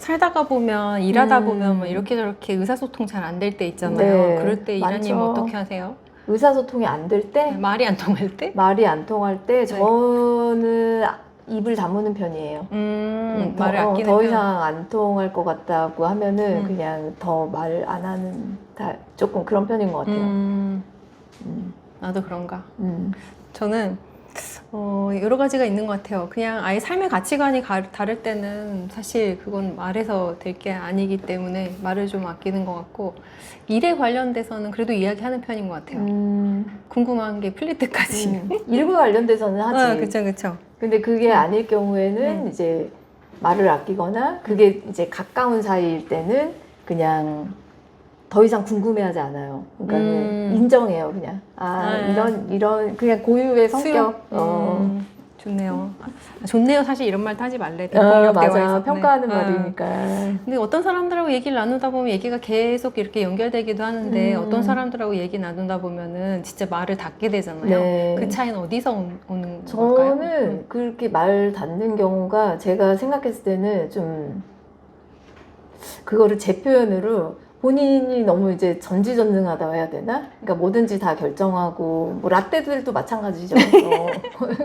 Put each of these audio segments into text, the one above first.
살다가 보면 일하다 보면 뭐 이렇게 저렇게 의사소통 잘 안 될 때 있잖아요. 네, 그럴 때 이라님 많죠. 어떻게 하세요? 의사소통이 안 될 때, 말이 안 통할 때? 말이 안 통할 때 저는 입을 다무는 편이에요. 말을 아끼는 더 편. 이상 안 통할 것 같다고 하면은 그냥 더 말 안 하는 조금 그런 편인 것 같아요. 나도 그런가. 음. 저는 여러 가지가 있는 것 같아요. 그냥 아예 삶의 가치관이 다를 때는 사실 그건 말해서 될 게 아니기 때문에 말을 좀 아끼는 것 같고, 일에 관련돼서는 그래도 이야기하는 편인 것 같아요. 궁금한 게 풀릴 때까지. 일과 관련돼서는 하지. 그쵸, 그쵸. 근데 그게 아닐 경우에는 이제 말을 아끼거나 그게 이제 가까운 사이일 때는 그냥 더 이상 궁금해하지 않아요. 그러니까 인정해요, 그냥. 이런 그냥 고유의 성격. 좋네요. 좋네요. 사실 이런 말도 하지 말래. 맞아. 평가하는 말이니까. 근데 어떤 사람들하고 얘기를 나누다 보면 얘기가 계속 이렇게 연결되기도 하는데 어떤 사람들하고 얘기 나누다 보면은 진짜 말을 닫게 되잖아요. 네. 그 차이는 어디서 오는 걸까요? 저는 그렇게 말 닫는 경우가 제가 생각했을 때는 좀 그거를 제 표현으로 본인이 너무 이제 전지전능하다고 해야 되나? 그러니까 뭐든지 다 결정하고, 뭐 라떼들도 마찬가지죠.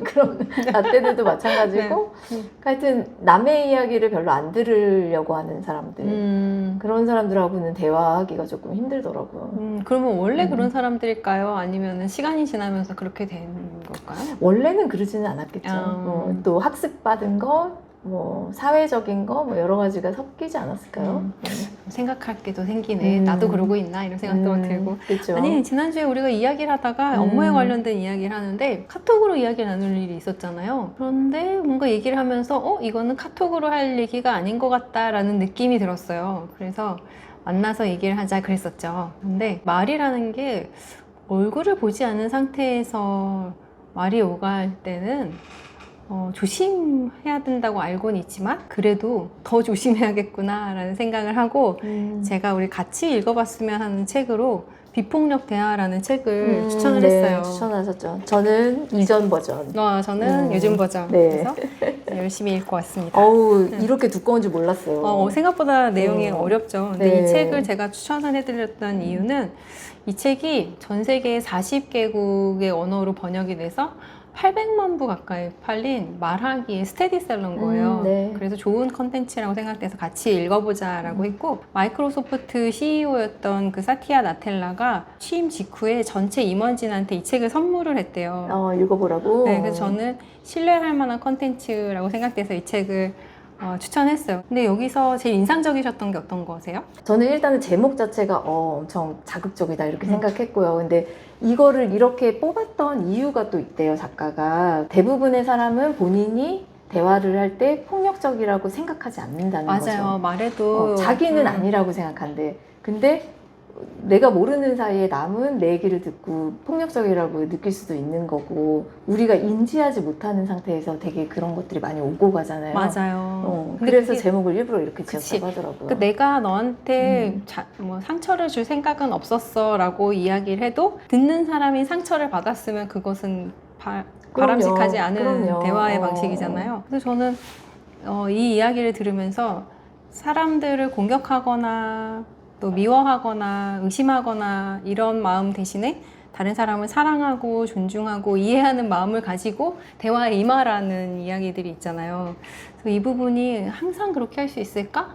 그런 라떼들도 마찬가지고, 하여튼 남의 이야기를 별로 안 들으려고 하는 사람들, 그런 사람들하고는 대화하기가 조금 힘들더라고요. 그러면 원래 그런 사람들일까요? 아니면 시간이 지나면서 그렇게 된 걸까요? 원래는 그러지는 않았겠죠. 또 학습받은 거, 뭐 사회적인 거, 뭐 여러 가지가 섞이지 않았을까요? 생각할 게 더 생기네. 나도 그러고 있나 이런 생각도 들고. 그렇죠. 아니 지난주에 우리가 이야기를 하다가 업무에 관련된 이야기를 하는데 카톡으로 이야기를 나눌 일이 있었잖아요. 그런데 뭔가 얘기를 하면서 이거는 카톡으로 할 얘기가 아닌 것 같다라는 느낌이 들었어요. 그래서 만나서 얘기를 하자 그랬었죠. 근데 말이라는 게 얼굴을 보지 않은 상태에서 말이 오갈 때는 조심해야 된다고 알고는 있지만 그래도 더 조심해야겠구나 라는 생각을 하고 제가 우리 같이 읽어봤으면 하는 책으로 비폭력 대화라는 책을 추천을 했어요. 추천하셨죠. 저는 이전 버전. 저는 요즘 버전. 네. 그래서 열심히 읽고 왔습니다. 이렇게 두꺼운 줄 몰랐어요. 생각보다 내용이 어렵죠. 근데 네. 이 책을 제가 추천을 해드렸던 이유는 이 책이 전 세계 40개국의 언어로 번역이 돼서 800만 부 가까이 팔린 말하기의 스테디셀러인 거예요. 네. 그래서 좋은 컨텐츠라고 생각돼서 같이 읽어보자라고 했고, 마이크로소프트 CEO였던 그 사티아 나텔라가 취임 직후에 전체 임원진한테 이 책을 선물을 했대요. 읽어보라고? 네, 그래서 저는 신뢰할 만한 컨텐츠라고 생각돼서 이 책을 추천했어요. 근데 여기서 제일 인상적이셨던 게 어떤 거세요? 저는 일단은 제목 자체가 엄청 자극적이다 이렇게 생각했고요. 근데 이거를 이렇게 뽑았던 이유가 또 있대요, 작가가. 대부분의 사람은 본인이 대화를 할 때 폭력적이라고 생각하지 않는다는 거죠. 맞아요. 말해도 자기는 아니라고 생각한대. 근데 내가 모르는 사이에 남은 내 얘기를 듣고 폭력적이라고 느낄 수도 있는 거고, 우리가 인지하지 못하는 상태에서 되게 그런 것들이 많이 오고 가잖아요. 맞아요. 그래서 제목을 일부러 이렇게 지었다고 하더라고요. 그러니까 내가 너한테 뭐 상처를 줄 생각은 없었어 라고 이야기를 해도 듣는 사람이 상처를 받았으면 그것은 바람직하지 않은 대화의 방식이잖아요. 그래서 저는 이 이야기를 들으면서 사람들을 공격하거나 또 미워하거나 의심하거나 이런 마음 대신에 다른 사람을 사랑하고 존중하고 이해하는 마음을 가지고 대화에 임하라는 이야기들이 있잖아요. 그래서 이 부분이 항상 그렇게 할 수 있을까?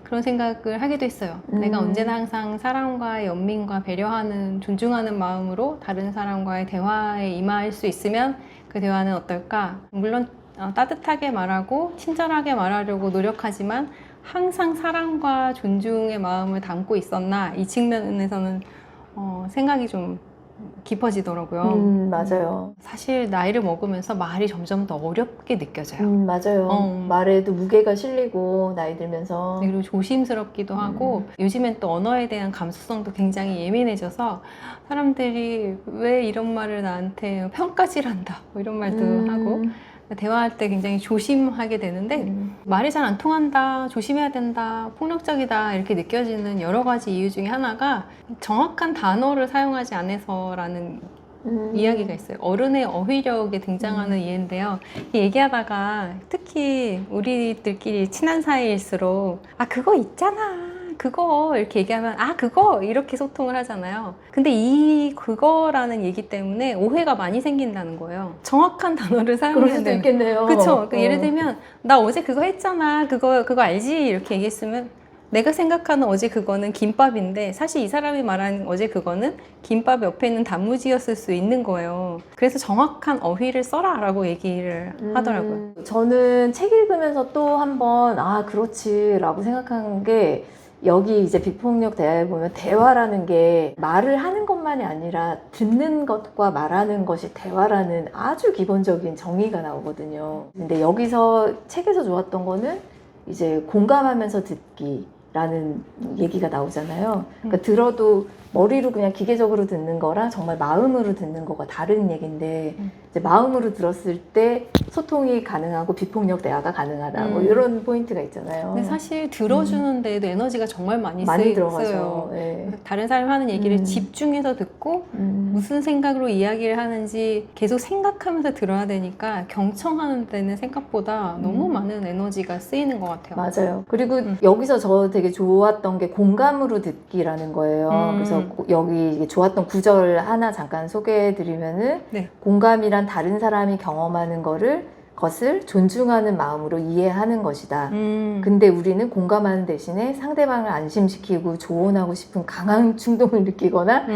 그런 생각을 하기도 했어요. 내가 언제나 항상 사랑과 연민과 배려하는, 존중하는 마음으로 다른 사람과의 대화에 임할 수 있으면 그 대화는 어떨까? 물론 따뜻하게 말하고 친절하게 말하려고 노력하지만 항상 사랑과 존중의 마음을 담고 있었나? 이 측면에서는 생각이 좀 깊어지더라고요. 맞아요. 사실 나이를 먹으면서 말이 점점 더 어렵게 느껴져요. 맞아요. 말에도 무게가 실리고 나이 들면서. 그리고 조심스럽기도 하고 요즘엔 또 언어에 대한 감수성도 굉장히 예민해져서 사람들이 왜 이런 말을 나한테 평가질한다 뭐 이런 말도 하고 대화할 때 굉장히 조심하게 되는데 말이 잘 안 통한다, 조심해야 된다, 폭력적이다 이렇게 느껴지는 여러 가지 이유 중에 하나가 정확한 단어를 사용하지 않아서라는 이야기가 있어요. 어른의 어휘력에 등장하는 예인데요. 얘기하다가 특히 우리들끼리 친한 사이일수록 아 그거 있잖아 그거 이렇게 얘기하면 아 그거 이렇게 소통을 하잖아요. 근데 이 그거라는 얘기 때문에 오해가 많이 생긴다는 거예요. 정확한 단어를 그럴 사용해야 수도 돼요. 있겠네요. 그쵸? 예를 들면 나 어제 그거 했잖아 그거 알지? 이렇게 얘기했으면 내가 생각하는 어제 그거는 김밥인데 사실 이 사람이 말하는 어제 그거는 김밥 옆에 있는 단무지였을 수 있는 거예요. 그래서 정확한 어휘를 써라 라고 얘기를 하더라고요. 저는 책 읽으면서 또 한번 아 그렇지 라고 생각한 게 여기 이제 비폭력 대화에 보면 대화라는 게 말을 하는 것만이 아니라 듣는 것과 말하는 것이 대화라는 아주 기본적인 정의가 나오거든요. 근데 여기서 책에서 좋았던 거는 이제 공감하면서 듣기라는 얘기가 나오잖아요. 그러니까 들어도 머리로 그냥 기계적으로 듣는 거랑 정말 마음으로 듣는 거가 다른 얘기인데 이제 마음으로 들었을 때 소통이 가능하고 비폭력 대화가 가능하다 뭐 이런 포인트가 있잖아요. 근데 사실 들어주는 데에도 에너지가 정말 많이 들어가죠. 쓰여요. 네. 다른 사람이 하는 얘기를 집중해서 듣고 무슨 생각으로 이야기를 하는지 계속 생각하면서 들어야 되니까 경청하는 데는 생각보다 너무 많은 에너지가 쓰이는 것 같아요. 맞아요. 그리고 여기서 저 되게 좋았던 게 공감으로 듣기라는 거예요. 그래서 여기 좋았던 구절 하나 잠깐 소개해드리면은 네. 공감이란 다른 사람이 경험하는 것을 존중하는 마음으로 이해하는 것이다. 근데 우리는 공감하는 대신에 상대방을 안심시키고 조언하고 싶은 강한 충동을 느끼거나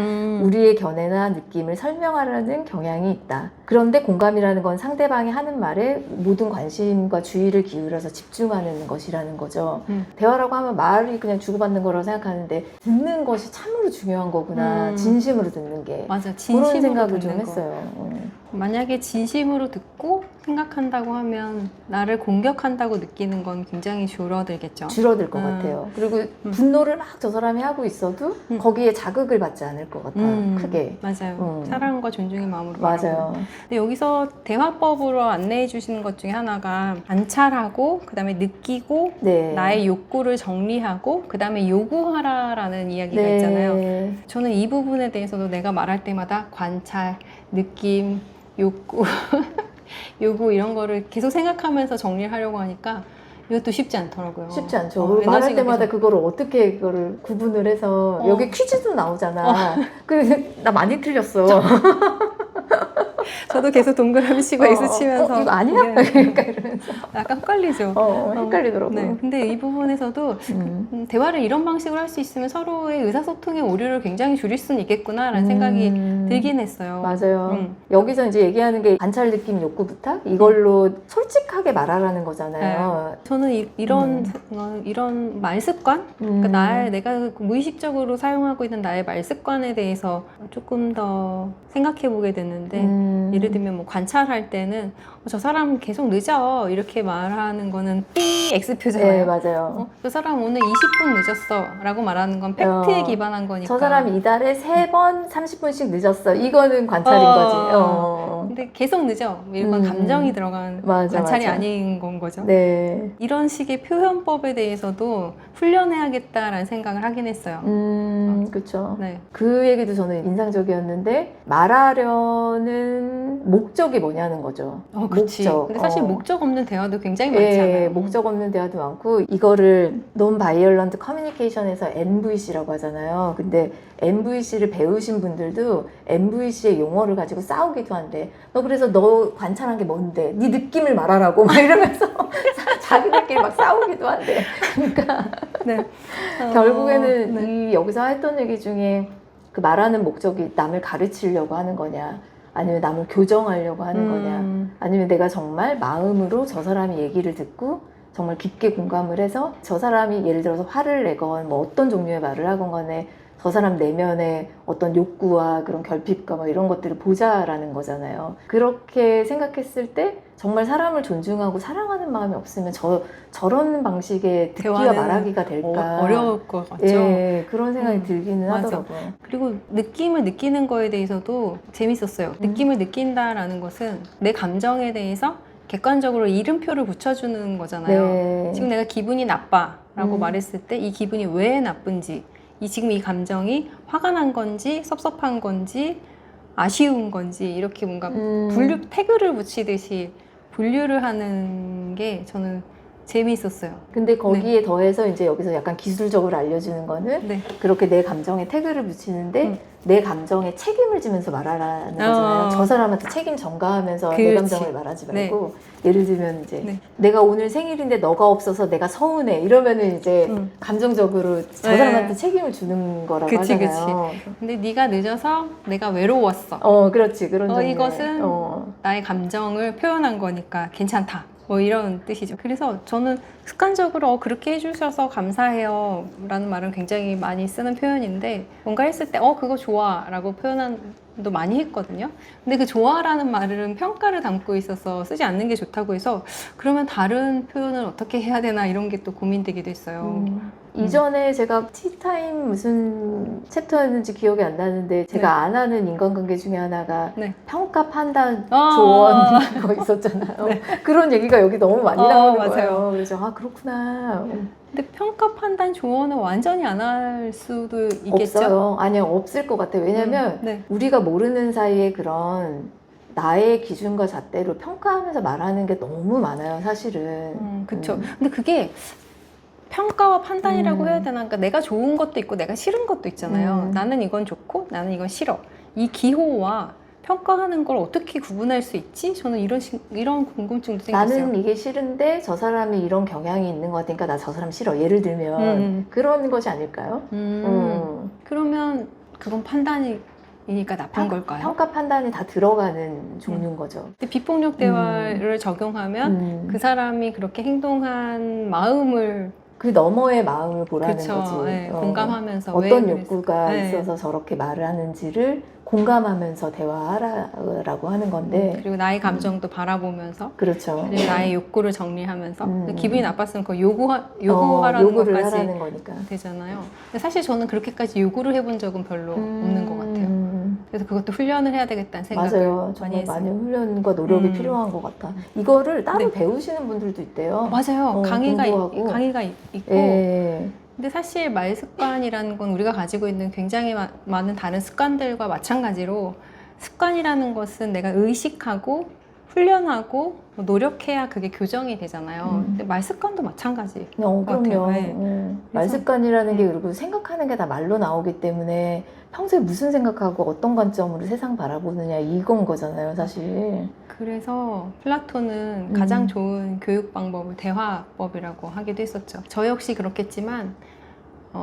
우리의 견해나 느낌을 설명하려는 경향이 있다. 그런데 공감이라는 건 상대방이 하는 말에 모든 관심과 주의를 기울여서 집중하는 것이라는 거죠. 대화라고 하면 말이 그냥 주고받는 거라고 생각하는데 듣는 것이 참으로 중요한 거구나. 진심으로 듣는 게. 맞아. 그런 진심으로 생각을 좀 듣는 거. 했어요. 만약에 진심으로 듣고 생각한다고 하면 나를 공격한다고 느끼는 건 굉장히 줄어들겠죠. 줄어들 것 같아요. 그리고 분노를 막 저 사람이 하고 있어도 거기에 자극을 받지 않을 것 같아요. 크게. 맞아요. 사랑과 존중의 마음으로 맞아요. 말하고. 근데 여기서 대화법으로 안내해 주시는 것 중에 하나가 관찰하고 그 다음에 느끼고 네. 나의 욕구를 정리하고 그 다음에 요구하라라는 이야기가 네. 있잖아요. 저는 이 부분에 대해서도 내가 말할 때마다 관찰, 느낌, 욕구, 요구 이런 거를 계속 생각하면서 정리를 하려고 하니까 이것도 쉽지 않더라고요. 쉽지 않죠. 말할 때마다 그거를 어떻게 그거를 구분을 해서 여기 퀴즈도 나오잖아. 나 많이 틀렸어. 저도 계속 동그라미 치고 X 치면서 이거 아니야? 네. 그러니까 이러면서 약간 헷갈리죠. 헷갈리더라고요. 네. 근데 이 부분에서도 대화를 이런 방식으로 할 수 있으면 서로의 의사소통의 오류를 굉장히 줄일 수는 있겠구나라는 생각이 들긴 했어요. 맞아요. 여기서 이제 얘기하는 게 관찰, 느낌, 욕구, 부탁 이걸로 솔직하게 말하라는 거잖아요. 네. 저는 이런 말 습관, 그러니까 내가 무의식적으로 사용하고 있는 나의 말 습관에 대해서 조금 더 생각해 보게 됐는데 예를 들면 뭐 관찰할 때는 저 사람 계속 늦어 이렇게 말하는 거는 삐 X표잖아요. 네, 맞아요. 그 사람 오늘 20분 늦었어 라고 말하는 건 팩트에 기반한 거니까. 저 사람 이달에 3번 30분씩 늦었어. 이거는 관찰인 거지. 근데 계속 늦어. 이건 감정이 들어간 관찰이 아닌 건 거죠. 네. 이런 식의 표현법에 대해서도 훈련해야겠다라는 생각을 하긴 했어요. 그렇죠. 네. 그 얘기도 저는 인상적이었는데 말하려는 목적이 뭐냐는 거죠. 그렇지. 목적. 근데 사실 목적 없는 대화도 굉장히 많잖아요. 목적 없는 대화도 많고 이거를 Non-Violent Communication에서 NVC라고 하잖아요. 근데 NVC를 배우신 분들도 NVC의 용어를 가지고 싸우기도 한데 그래서 너 관찰한 게 뭔데? 네 느낌을 말하라고 막 이러면서 자기들끼리 막 싸우기도 한대. 그러니까 네. 결국에는 여기서 했던 얘기 중에 그 말하는 목적이 남을 가르치려고 하는 거냐 아니면 남을 교정하려고 하는 거냐 아니면 내가 정말 마음으로 저 사람이 얘기를 듣고 정말 깊게 공감을 해서 저 사람이 예를 들어서 화를 내건 뭐 어떤 종류의 말을 하건 간에 저 사람 내면의 어떤 욕구와 그런 결핍과 뭐 이런 것들을 보자라는 거잖아요. 그렇게 생각했을 때 정말 사람을 존중하고 사랑하는 마음이 없으면 저런 방식의 듣기와 말하기가 될까 어려울 것 같죠. 예, 그런 생각이 들기는 맞아. 하더라고요. 그리고 느낌을 느끼는 거에 대해서도 재밌었어요. 느낌을 느낀다라는 것은 내 감정에 대해서 객관적으로 이름표를 붙여주는 거잖아요. 네. 지금 내가 기분이 나빠라고 말했을 때 이 기분이 왜 나쁜지 지금 이 감정이 화가 난 건지 섭섭한 건지 아쉬운 건지 이렇게 뭔가 태그를 붙이듯이 분류를 하는 게 저는 재미있었어요. 근데 거기에 더해서 이제 여기서 약간 기술적으로 알려주는 거는 네. 그렇게 내 감정에 태그를 붙이는데 내 감정에 책임을 지면서 말하라는 거잖아요. 저 사람한테 책임 전가하면서 내 그렇지. 감정을 말하지 말고 예를 들면 이제 네. 내가 오늘 생일인데 너가 없어서 내가 서운해 이러면은 이제 감정적으로 저 네. 사람한테 책임을 주는 거라고 그치, 하잖아요. 근데 네가 늦어서 내가 외로웠어. 그렇지. 그런 종류의. 이것은 나의 감정을 표현한 거니까 괜찮다. 뭐 이런 뜻이죠. 그래서 저는 습관적으로 그렇게 해주셔서 감사해요 라는 말은 굉장히 많이 쓰는 표현인데 뭔가 했을 때 그거 좋아 라고 표현도 많이 했거든요. 근데 그 좋아라는 말은 평가를 담고 있어서 쓰지 않는 게 좋다고 해서 그러면 다른 표현을 어떻게 해야 되나 이런 게 또 고민되기도 했어요. 이전에 제가 티타임 무슨 챕터였는지 기억이 안 나는데 제가 네. 안 하는 인간관계 중에 하나가 네. 평가 판단 조언 거 있었잖아요. 네. 그런 얘기가 여기 너무 많이 나오는 맞아요. 거예요. 그래서 그렇구나. 근데 평가 판단 조언은 완전히 안 할 수도 있겠죠? 없어요. 아니요, 없을 것 같아요. 왜냐면 네. 우리가 모르는 사이에 그런 나의 기준과 잣대로 평가하면서 말하는 게 너무 많아요, 사실은. 그렇죠. 근데 그게 평가와 판단이라고 해야 되나? 그러니까 내가 좋은 것도 있고 내가 싫은 것도 있잖아요. 나는 이건 좋고 나는 이건 싫어. 이 기호와 평가하는 걸 어떻게 구분할 수 있지? 저는 이런 궁금증도 생겼어요. 나는 이게 싫은데 저 사람이 이런 경향이 있는 것 같으니까 나 저 사람 싫어. 예를 들면 그런 것이 아닐까요? 그러면 그건 판단이니까 나쁜 걸까요? 평가 판단이 다 들어가는 종류인 거죠. 근데 비폭력 대화를 적용하면 그 사람이 그렇게 행동한 마음을 그 너머의 마음을 보라는 그쵸, 거지. 네, 공감하면서 어떤 왜 욕구가 네. 있어서 저렇게 말을 하는지를 공감하면서 대화하라고 하는 건데. 그리고 나의 감정도 바라보면서 그렇죠. 그리고 나의 욕구를 정리하면서 기분이 나빴으면 그거 요구하라는 요구를 것까지 하라는 거니까. 되잖아요. 근데 사실 저는 그렇게까지 요구를 해본 적은 별로 없는 것 같아요. 그래서 그것도 훈련을 해야 되겠다는 생각을 맞아요. 많이 정말 했어요. 많이 훈련과 노력이 필요한 것 같아. 이거를 따로 네. 배우시는 분들도 있대요. 맞아요. 공부하고. 강의가 있고 예. 근데 사실 말 습관이라는 건 우리가 가지고 있는 굉장히 많은 다른 습관들과 마찬가지로 습관이라는 것은 내가 의식하고 훈련하고 노력해야 그게 교정이 되잖아요. 근데 말 습관도 마찬가지인 것 같아요. 그럼요. 네. 말 습관이라는 게 그리고 생각하는 게 다 말로 나오기 때문에 평소에 무슨 생각하고 어떤 관점으로 세상 바라보느냐 이건 거잖아요, 사실. 그래서 플라톤은 가장 좋은 교육 방법을 대화법이라고 하기도 했었죠. 저 역시 그렇겠지만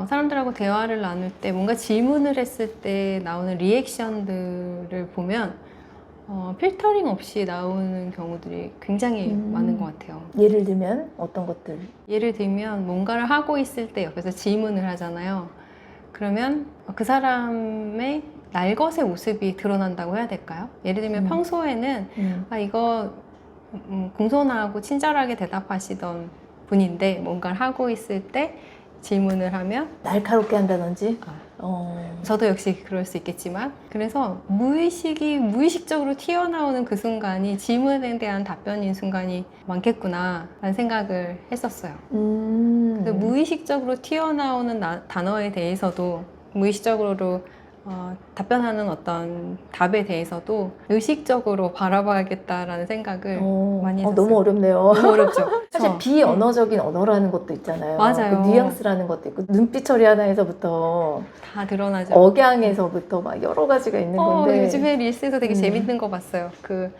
사람들하고 대화를 나눌 때 뭔가 질문을 했을 때 나오는 리액션들을 보면 필터링 없이 나오는 경우들이 굉장히 많은 것 같아요. 예를 들면 어떤 것들? 예를 들면 뭔가를 하고 있을 때 옆에서 질문을 하잖아요. 그러면 그 사람의 날것의 모습이 드러난다고 해야 될까요? 예를 들면 평소에는 이거 공손하고 친절하게 대답하시던 분인데 뭔가를 하고 있을 때 질문을 하면 날카롭게 한다든지? 저도 역시 그럴 수 있겠지만 그래서 무의식적으로 튀어나오는 그 순간이 질문에 대한 답변인 순간이 많겠구나 라는 생각을 했었어요. 그래서 무의식적으로 튀어나오는 단어에 대해서도 무의식적으로 답변하는 어떤 답에 대해서도 의식적으로 바라봐야겠다라는 생각을 많이 했었어요. 너무 어렵네요. 너무 어렵죠. 사실 비언어적인 언어라는 것도 있잖아요. 맞아요. 그 뉘앙스라는 것도 있고 눈빛 처리 하나에서부터 다 드러나죠. 억양에서부터 막 여러 가지가 있는 건데. 요즘에 릴스에서 되게 재밌는 거 봤어요. 그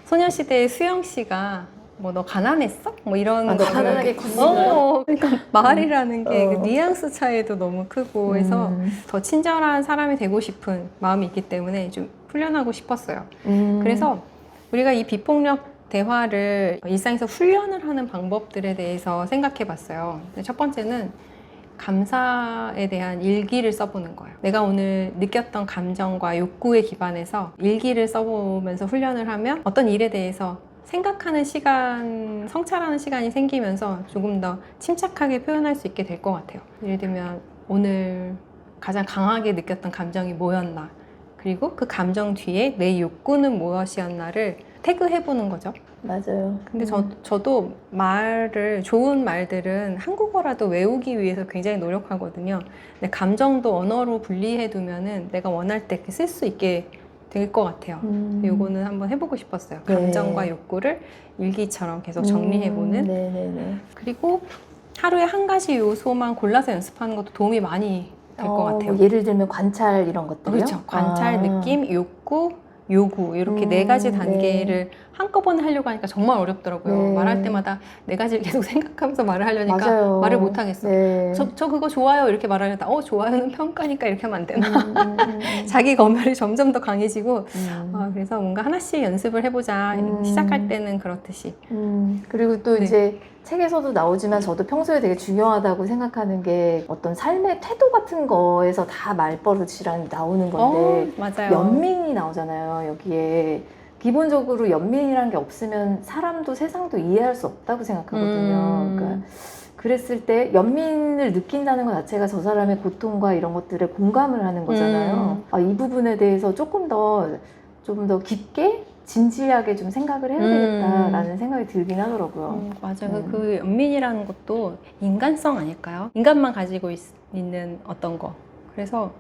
소녀시대의 수영 씨가 뭐 너 가난했어? 뭐 이런 너 가난하게 컸어? 그러니까 말이라는 게 그 뉘앙스 차이도 너무 크고 해서 더 친절한 사람이 되고 싶은 마음이 있기 때문에 좀 훈련하고 싶었어요. 그래서 우리가 이 비폭력 대화를 일상에서 훈련을 하는 방법들에 대해서 생각해 봤어요. 첫 번째는 감사에 대한 일기를 써보는 거예요. 내가 오늘 느꼈던 감정과 욕구에 기반해서 일기를 써보면서 훈련을 하면 어떤 일에 대해서 생각하는 시간, 성찰하는 시간이 생기면서 조금 더 침착하게 표현할 수 있게 될 것 같아요. 예를 들면 오늘 가장 강하게 느꼈던 감정이 뭐였나, 그리고 그 감정 뒤에 내 욕구는 무엇이었나를 태그해보는 거죠. 맞아요. 근데 저도 좋은 말들은 한국어라도 외우기 위해서 굉장히 노력하거든요. 근데 감정도 언어로 분리해두면은 내가 원할 때 쓸 수 있게 될 것 같아요. 요거는 한번 해보고 싶었어요. 네. 감정과 욕구를 일기처럼 계속 정리해보는. 네네네. 그리고 하루에 한 가지 요소만 골라서 연습하는 것도 도움이 많이 될 것 같아요. 뭐 예를 들면 관찰 이런 것들이요? 그렇죠. 관찰, 느낌, 욕구, 요구 이렇게 네 가지 단계를 한꺼번에 하려고 하니까 정말 어렵더라고요. 네. 말할 때마다 네 가지를 계속 생각하면서 말을 하려니까 맞아요. 말을 못 하겠어. 네. 저 그거 좋아요 이렇게 말하려다 좋아요는 평가니까 이렇게 하면 안 되나? 자기 검열이 점점 더 강해지고 그래서 뭔가 하나씩 연습을 해보자. 시작할 때는 그렇듯이. 그리고 또 네. 이제 책에서도 나오지만 저도 평소에 되게 중요하다고 생각하는 게 어떤 삶의 태도 같은 거에서 다 말버릇이랑 나오는 건데 맞아요. 연민이 나오잖아요. 여기에 기본적으로 연민이란 게 없으면 사람도 세상도 이해할 수 없다고 생각하거든요. 그러니까 그랬을 때 연민을 느낀다는 것 자체가 저 사람의 고통과 이런 것들에 공감을 하는 거잖아요. 이 부분에 대해서 좀 더 깊게 진지하게 좀 생각을 해야 되겠다라는 생각이 들긴 하더라고요. 맞아요. 그 연민이라는 것도 인간성 아닐까요? 인간만 가지고 있는 어떤 거. 그래서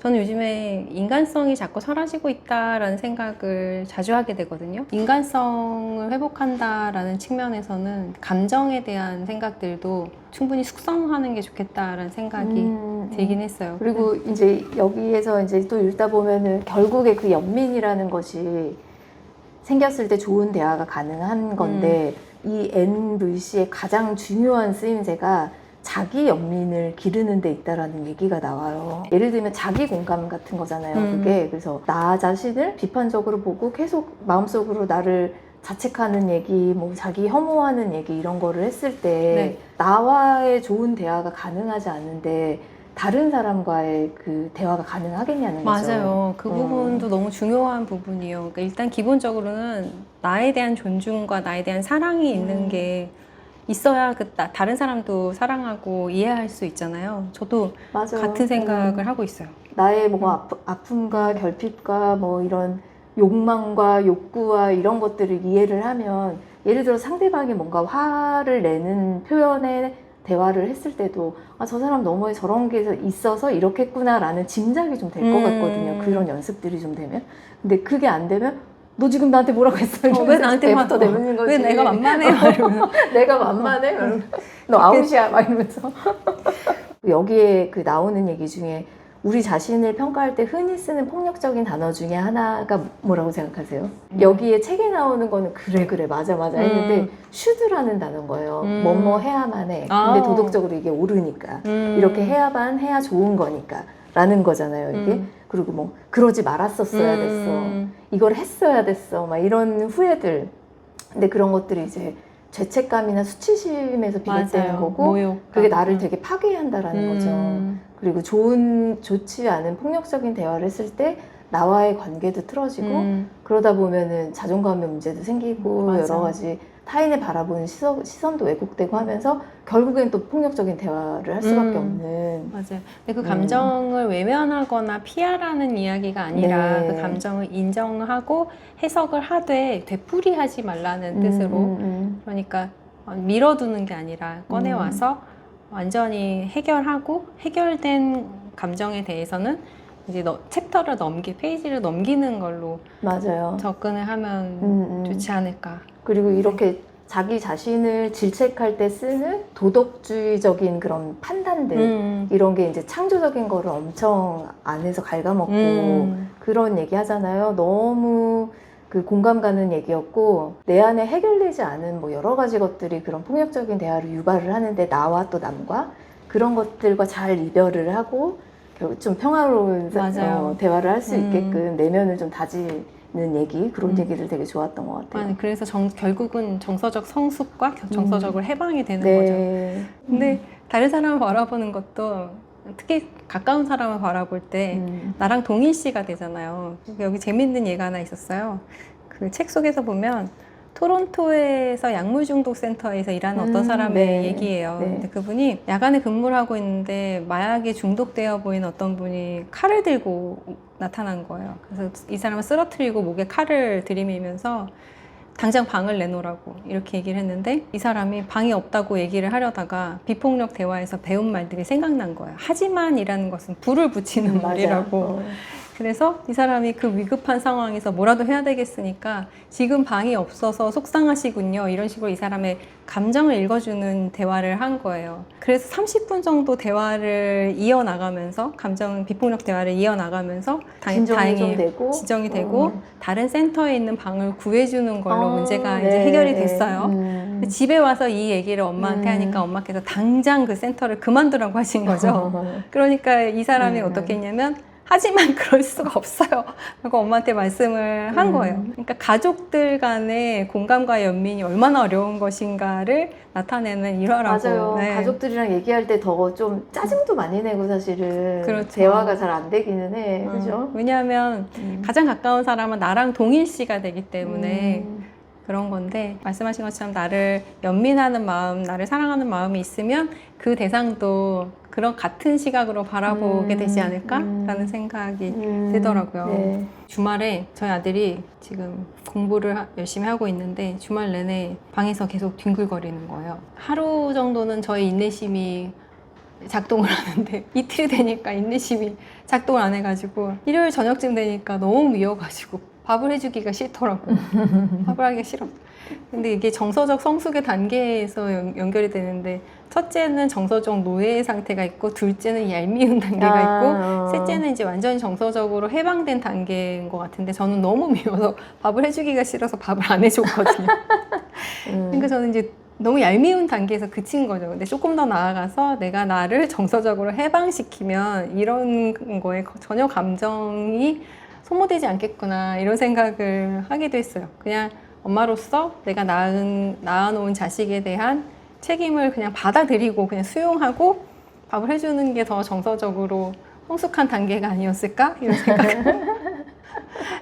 저는 요즘에 인간성이 자꾸 사라지고 있다라는 생각을 자주 하게 되거든요. 인간성을 회복한다라는 측면에서는 감정에 대한 생각들도 충분히 숙성하는 게 좋겠다라는 생각이 들긴 했어요. 그리고 이제 여기에서 이제 또 읽다 보면은 결국에 그 연민이라는 것이 생겼을 때 좋은 대화가 가능한 건데 이 NVC의 가장 중요한 쓰임새가 자기 연민을 기르는 데 있다라는 얘기가 나와요. 예를 들면 자기 공감 같은 거잖아요. 그게 그래서 나 자신을 비판적으로 보고 계속 마음속으로 나를 자책하는 얘기, 뭐 자기 혐오하는 얘기 이런 거를 했을 때 나와의 좋은 대화가 가능하지 않은데 다른 사람과의 그 대화가 가능하겠냐는 거죠. 맞아요. 그 부분도 너무 중요한 부분이에요. 그러니까 일단 기본적으로는 나에 대한 존중과 나에 대한 사랑이 있는 게 있어야 다른 사람도 사랑하고 이해할 수 있잖아요. 저도 맞아요. 같은 생각을 하고 있어요. 나의 뭐 아픔과 결핍과 뭐 이런 욕망과 욕구와 이런 것들을 이해를 하면 예를 들어 상대방이 뭔가 화를 내는 표현에 대화를 했을 때도 저 사람 너머에 저런 게 있어서 이렇게 했구나라는 짐작이 좀 될 것 같거든요. 그런 연습들이 좀 되면. 근데 그게 안 되면 너 지금 나한테 뭐라고 했어? 왜 나한테 부터 내는 거지? 왜 내가 만만해? 내가 만만해? 너 아웃이야? 막 이러면서. 여기에 그 나오는 얘기 중에 우리 자신을 평가할 때 흔히 쓰는 폭력적인 단어 중에 하나가 뭐라고 생각하세요? 여기에 책에 나오는 거는 그래 맞아 했는데 should라는 단어인 거예요. 뭐뭐 해야만 해. 근데 도덕적으로 이게 옳으니까 이렇게 해야 좋은 거니까 라는 거잖아요. 이게 그리고 뭐 그러지 말았었어야 됐어. 이걸 했어야 됐어. 막 이런 후회들. 근데 그런 것들이 이제 죄책감이나 수치심에서 비롯되는 거고 모욕. 그게 나를 되게 파괴한다라는 거죠. 그리고 좋지 않은 폭력적인 대화를 했을 때 나와의 관계도 틀어지고 그러다 보면은 자존감의 문제도 생기고 맞아. 여러 가지 타인을 바라보는 시선도 왜곡되고 하면서 결국엔 또 폭력적인 대화를 할 수밖에 없는. 맞아요. 근데 그 감정을 외면하거나 피하라는 이야기가 아니라 그 감정을 인정하고 해석을 하되 되풀이하지 말라는 뜻으로 그러니까 밀어두는 게 아니라 꺼내와서 완전히 해결하고 해결된 감정에 대해서는 이제 챕터를 페이지를 넘기는 걸로 맞아요. 접근을 하면 좋지 않을까. 그리고 이렇게 자기 자신을 질책할 때 쓰는 도덕주의적인 그런 판단들 이런 게 이제 창조적인 거를 엄청 안에서 갉아먹고 그런 얘기 하잖아요. 너무 그 공감 가는 얘기였고 내 안에 해결되지 않은 뭐 여러 가지 것들이 그런 폭력적인 대화를 유발을 하는데 나와 또 남과 그런 것들과 잘 이별을 하고 좀 평화로운 대화를 할 수 있게끔 내면을 좀 다지는 얘기 그런 얘기를 되게 좋았던 것 같아요. 그래서 결국은 정서적 성숙과 정서적으로 해방이 되는 거죠. 근데 다른 사람을 바라보는 것도 특히 가까운 사람을 바라볼 때 나랑 동일시가 되잖아요. 여기 재밌는 예가 하나 있었어요. 그 책 속에서 보면 토론토에서 약물중독센터에서 일하는 어떤 사람의 얘기예요. 근데 그분이 야간에 근무를 하고 있는데 마약에 중독되어 보이는 어떤 분이 칼을 들고 나타난 거예요. 그래서 이 사람을 쓰러뜨리고 목에 칼을 들이밀면서 당장 방을 내놓으라고 이렇게 얘기를 했는데 이 사람이 방이 없다고 얘기를 하려다가 비폭력 대화에서 배운 말들이 생각난 거예요. 하지만 이라는 것은 불을 붙이는 말이라고. 그래서 이 사람이 그 위급한 상황에서 뭐라도 해야 되겠으니까 지금 방이 없어서 속상하시군요. 이런 식으로 이 사람의 감정을 읽어주는 대화를 한 거예요. 그래서 30분 정도 대화를 이어나가면서 비폭력 대화를 이어나가면서 다행히 진정이 되고 다른 센터에 있는 방을 구해주는 걸로 문제가 이제 해결이 됐어요. 집에 와서 이 얘기를 엄마한테 하니까 엄마께서 당장 그 센터를 그만두라고 하신 거죠. 그러니까 이 사람이 어떻게 했냐면 하지만 그럴 수가 없어요. 그리고 엄마한테 말씀을 한 거예요. 그러니까 가족들 간의 공감과 연민이 얼마나 어려운 것인가를 나타내는 일화라고. 맞아요. 네. 가족들이랑 얘기할 때 더 좀 짜증도 많이 내고 사실은 그렇죠. 대화가 잘 안 되기는 해. 그죠? 왜냐하면 가장 가까운 사람은 나랑 동일시가 되기 때문에 그런 건데 말씀하신 것처럼 나를 연민하는 마음, 나를 사랑하는 마음이 있으면 그 대상도 그런 같은 시각으로 바라보게 되지 않을까라는 생각이 들더라고요. 네. 주말에 저희 아들이 지금 공부를 열심히 하고 있는데 주말 내내 방에서 계속 뒹굴거리는 거예요. 하루 정도는 저의 인내심이 작동을 하는데 이틀이 되니까 인내심이 작동을 안 해가지고 일요일 저녁쯤 되니까 너무 미워가지고 밥을 해주기가 싫더라고요. 밥을 하기가 싫어. 근데 이게 정서적 성숙의 단계에서 연결이 되는데 첫째는 정서적 노예 상태가 있고 둘째는 얄미운 단계가 있고 셋째는 이제 완전히 정서적으로 해방된 단계인 것 같은데 저는 너무 미워서 밥을 해주기가 싫어서 밥을 안 해줬거든요. 그러니까 저는 이제 너무 얄미운 단계에서 그친 거죠. 근데 조금 더 나아가서 내가 나를 정서적으로 해방시키면 이런 거에 전혀 감정이 소모되지 않겠구나 이런 생각을 하기도 했어요. 그냥 엄마로서 내가 낳아놓은 자식에 대한 책임을 그냥 받아들이고 그냥 수용하고 밥을 해주는 게 더 정서적으로 성숙한 단계가 아니었을까 이런 생각을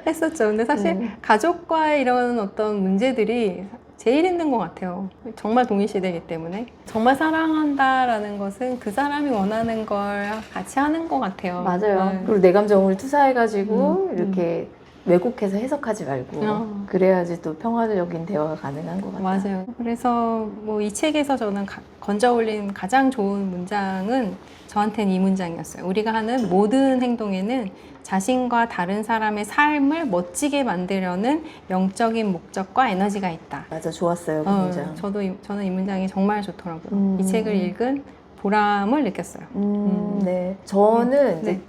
했었죠. 근데 사실 가족과의 이런 어떤 문제들이 제일 힘든 것 같아요. 정말 동일시되기 때문에 정말 사랑한다라는 것은 그 사람이 원하는 걸 같이 하는 것 같아요. 맞아요. 네. 그리고 내 감정을 투사해가지고 이렇게 왜곡해서 해석하지 말고 그래야지 또 평화적인 대화가 가능한 것 같아요. 맞아요. 그래서 뭐 이 책에서 저는 건져 올린 가장 좋은 문장은 저한테는 이 문장이었어요. 우리가 하는 모든 행동에는 자신과 다른 사람의 삶을 멋지게 만들려는 영적인 목적과 에너지가 있다. 맞아, 좋았어요, 그 문장. 저는 이 문장이 정말 좋더라고요. 이 책을 읽은 보람을 느꼈어요. 네. 저는 이제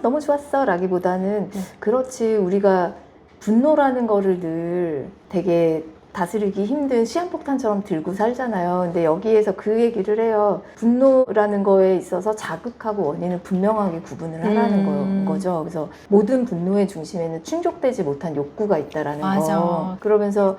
너무 좋았어 라기보다는 그렇지, 우리가 분노라는 거를 늘 되게 다스리기 힘든 시한폭탄처럼 들고 살잖아요. 근데 여기에서 그 얘기를 해요. 분노라는 거에 있어서 자극하고 원인을 분명하게 구분을 하라는 거죠. 그래서 모든 분노의 중심에는 충족되지 못한 욕구가 있다라는 거. 그러면서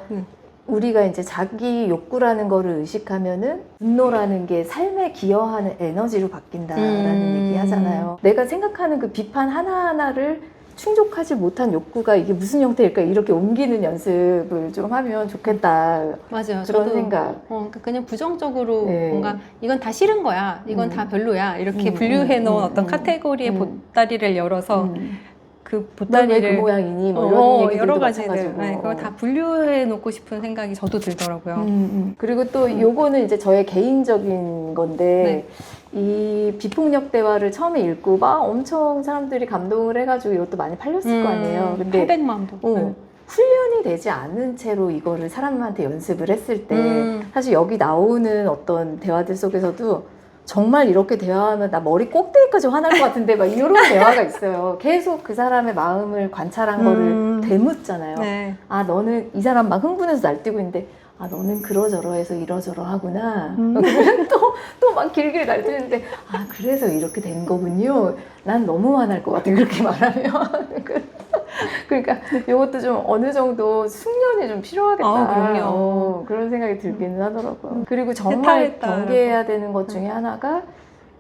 우리가 이제 자기 욕구라는 거를 의식하면은 분노라는 게 삶에 기여하는 에너지로 바뀐다라는 얘기 하잖아요. 내가 생각하는 그 비판 하나하나를 충족하지 못한 욕구가 이게 무슨 형태일까 이렇게 옮기는 연습을 좀 하면 좋겠다. 맞아요. 그런 저도 생각. 그냥 부정적으로 뭔가 이건 다 싫은 거야, 이건 다 별로야 이렇게 분류해 놓은 어떤 카테고리의 보따리를 열어서 그 보따리를 왜 그 모양이니? 뭐 이런 얘기들도 여러 가지들 마찬가지고. 그걸 다 분류해 놓고 싶은 생각이 저도 들더라고요. 그리고 또 요거는 이제 저의 개인적인 건데 이 비폭력 대화를 처음에 읽고 막 엄청 사람들이 감동을 해가지고 이것도 많이 팔렸을 거 아니에요. 근데 800만 부. 훈련이 되지 않은 채로 이거를 사람한테 연습을 했을 때 사실 여기 나오는 어떤 대화들 속에서도 정말 이렇게 대화하면 나 머리 꼭대기까지 화날 것 같은데 막 이런 대화가 있어요. 계속 그 사람의 마음을 관찰한 거를 되묻잖아요. 네. 아, 너는 이 사람 막 흥분해서 날뛰고 있는데 아, 너는 그러저러해서 이러저러 하구나. 또 막 길게 날뛰는데 아, 그래서 이렇게 된 거군요. 난 너무 화날 것 같아, 그렇게 말하면. 그러니까 이것도 좀 어느 정도 숙련이 좀 필요하겠다. 그럼요. 그런 생각이 들기는 하더라고요. 그리고 정말 경계해야 되는 것 중에 하나가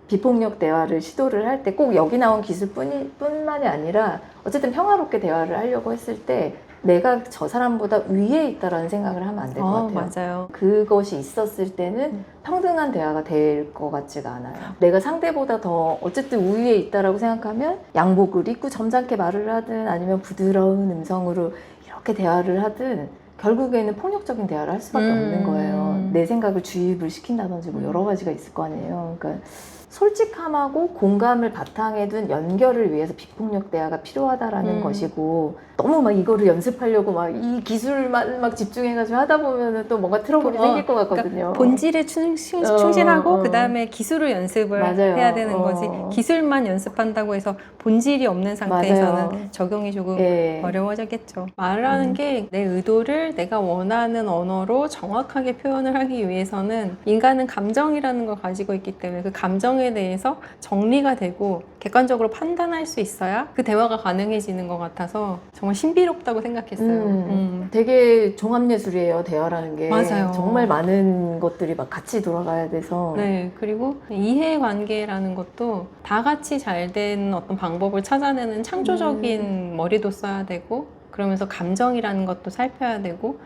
비폭력 대화를 시도를 할 때 꼭 여기 나온 기술뿐만이 아니라 어쨌든 평화롭게 대화를 하려고 했을 때 내가 저 사람보다 위에 있다라는 생각을 하면 안 될 것 같아요. 맞아요. 그것이 있었을 때는 평등한 대화가 될 것 같지가 않아요. 내가 상대보다 더 어쨌든 우위에 있다라고 생각하면 양복을 입고 점잖게 말을 하든 아니면 부드러운 음성으로 이렇게 대화를 하든 결국에는 폭력적인 대화를 할 수밖에 없는 거예요. 내 생각을 주입을 시킨다든지 뭐 여러 가지가 있을 거 아니에요. 그러니까 솔직함하고 공감을 바탕에 둔 연결을 위해서 비폭력 대화가 필요하다라는 것이고, 너무 막 이거를 연습하려고 막 이 기술만 막 집중해가지고 하다 보면은 또 뭔가 트러블이 생길 것 같거든요. 그러니까 본질에 충실하고 그 다음에 기술을 연습을 맞아요. 해야 되는 거지. 기술만 연습한다고 해서 본질이 없는 상태에서는 맞아요. 적용이 조금 예. 어려워지겠죠. 말하는 게 내 의도를 내가 원하는 언어로 정확하게 표현을 하기 위해서는 인간은 감정이라는 걸 가지고 있기 때문에 그 감정에 대해서 정리가 되고 객관적으로 판단할 수 있어야 그 대화가 가능해지는 것 같아서 정말 신비롭다고 생각했어요. 되게 종합예술이에요, 대화라는 게. 맞아요. 정말 많은 것들이 막 같이 돌아가야 돼서. 네, 그리고 이해관계라는 것도 다 같이 잘 되는 어떤 방법을 찾아내는 창조적인 머리도 써야 되고, 그러면서 감정이라는 것도 살펴야 되고,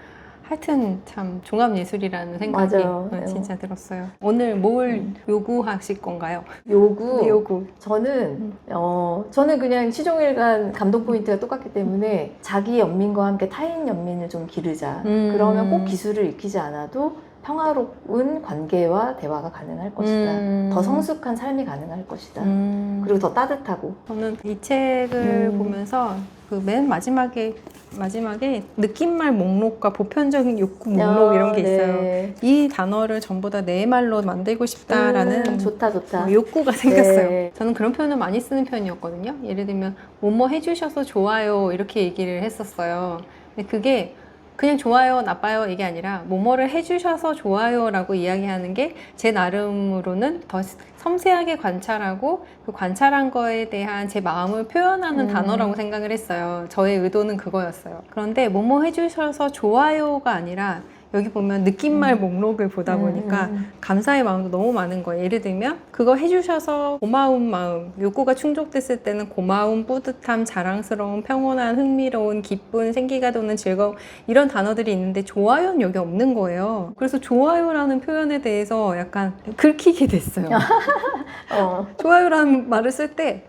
하여튼 참 종합예술이라는 생각이 맞아요. 진짜 들었어요. 오늘 뭘 요구하실 건가요? 요구. 요구. 저는 그냥 시종일관 감동 포인트가 똑같기 때문에 자기 연민과 함께 타인 연민을 좀 기르자. 그러면 꼭 기술을 익히지 않아도 평화로운 관계와 대화가 가능할 것이다. 더 성숙한 삶이 가능할 것이다. 그리고 더 따뜻하고. 저는 이 책을 보면서 그 맨 마지막에 느낌말 목록과 보편적인 욕구 목록 이런 게 있어요. 네. 이 단어를 전부 다 내 말로 만들고 싶다라는 좋다. 욕구가 생겼어요. 네. 저는 그런 표현을 많이 쓰는 편이었거든요. 예를 들면 뭐뭐 해주셔서 좋아요 이렇게 얘기를 했었어요. 근데 그게 그냥 좋아요, 나빠요 이게 아니라 뭐뭐를 해주셔서 좋아요라고 이야기하는 게 제 나름으로는 더 섬세하게 관찰하고 그 관찰한 거에 대한 제 마음을 표현하는 단어라고 생각을 했어요. 저의 의도는 그거였어요. 그런데 뭐뭐 해주셔서 좋아요가 아니라 여기 보면 느낌말 목록을 보다 보니까 감사의 마음도 너무 많은 거예요. 예를 들면 그거 해주셔서 고마운 마음, 욕구가 충족됐을 때는 고마움, 뿌듯함, 자랑스러움, 평온한, 흥미로운, 기쁜, 생기가 도는 즐거움 이런 단어들이 있는데 좋아요는 여기 없는 거예요. 그래서 좋아요라는 표현에 대해서 약간 긁히게 됐어요. 좋아요라는 말을 쓸 때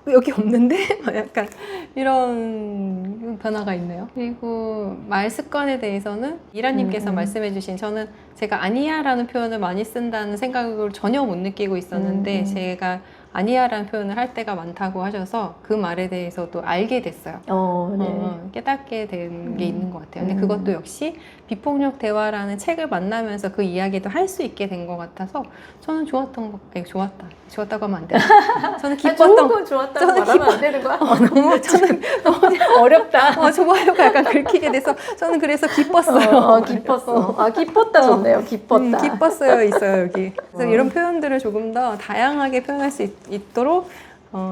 여기 없는데? 약간 이런 변화가 있네요. 그리고 말 습관에 대해서는 이라님께서 말씀해주신 저는 제가 아니야라는 표현을 많이 쓴다는 생각을 전혀 못 느끼고 있었는데 제가 아니야라는 표현을 할 때가 많다고 하셔서 그 말에 대해서도 알게 됐어요. 깨닫게 된 게 있는 것 같아요. 근데 그것도 역시 비폭력 대화라는 책을 만나면서 그 이야기도 할 수 있게 된 것 같아서 저는 좋았다고 하면 안 돼요. 저는 기뻤던 좋은 건 좋았다고 말하면 안 되는 거야? 너무 어렵다. 좋아요가 약간 긁히게 돼서 저는 그래서 기뻤어요. 기뻤어. 기뻤다 좋네요. 기뻤다. 기뻤어요 있어요 여기. 그래서 이런 표현들을 조금 더 다양하게 표현할 수 있도록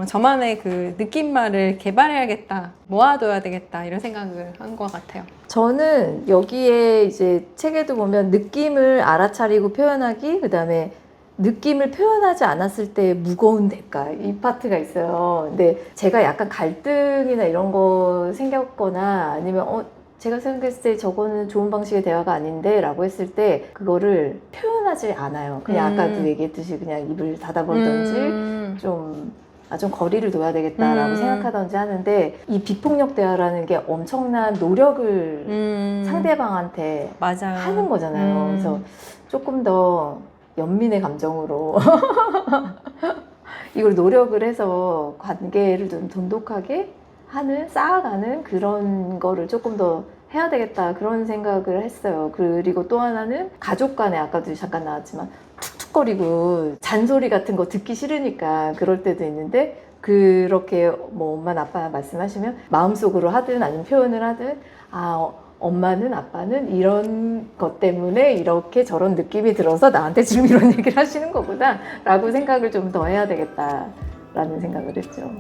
저만의 그 느낌말을 개발해야겠다, 모아둬야 되겠다 이런 생각을 한 것 같아요. 저는 여기에 이제 책에도 보면 느낌을 알아차리고 표현하기, 그 다음에 느낌을 표현하지 않았을 때 무거운 대가 이 파트가 있어요. 근데 제가 약간 갈등이나 이런 거 생겼거나 아니면 제가 생각했을 때 저거는 좋은 방식의 대화가 아닌데 라고 했을 때 그거를 표현하지 않아요. 그냥 아까도 얘기했듯이 그냥 입을 닫아버리던지 좀 거리를 둬야 되겠다라고 생각하던지 하는데, 이 비폭력 대화라는 게 엄청난 노력을 상대방한테 맞아요. 하는 거잖아요. 그래서 조금 더 연민의 감정으로 이걸 노력을 해서 관계를 좀 돈독하게 쌓아가는 그런 거를 조금 더 해야 되겠다 그런 생각을 했어요. 그리고 또 하나는 가족 간에 아까도 잠깐 나왔지만 툭툭거리고 잔소리 같은 거 듣기 싫으니까 그럴 때도 있는데, 그렇게 뭐 엄마 아빠 말씀하시면 마음속으로 하든 아니면 표현을 하든 엄마는 아빠는 이런 것 때문에 이렇게 저런 느낌이 들어서 나한테 지금 이런 얘기를 하시는 거구나 라고 생각을 좀 더 해야 되겠다라는 생각을 했죠.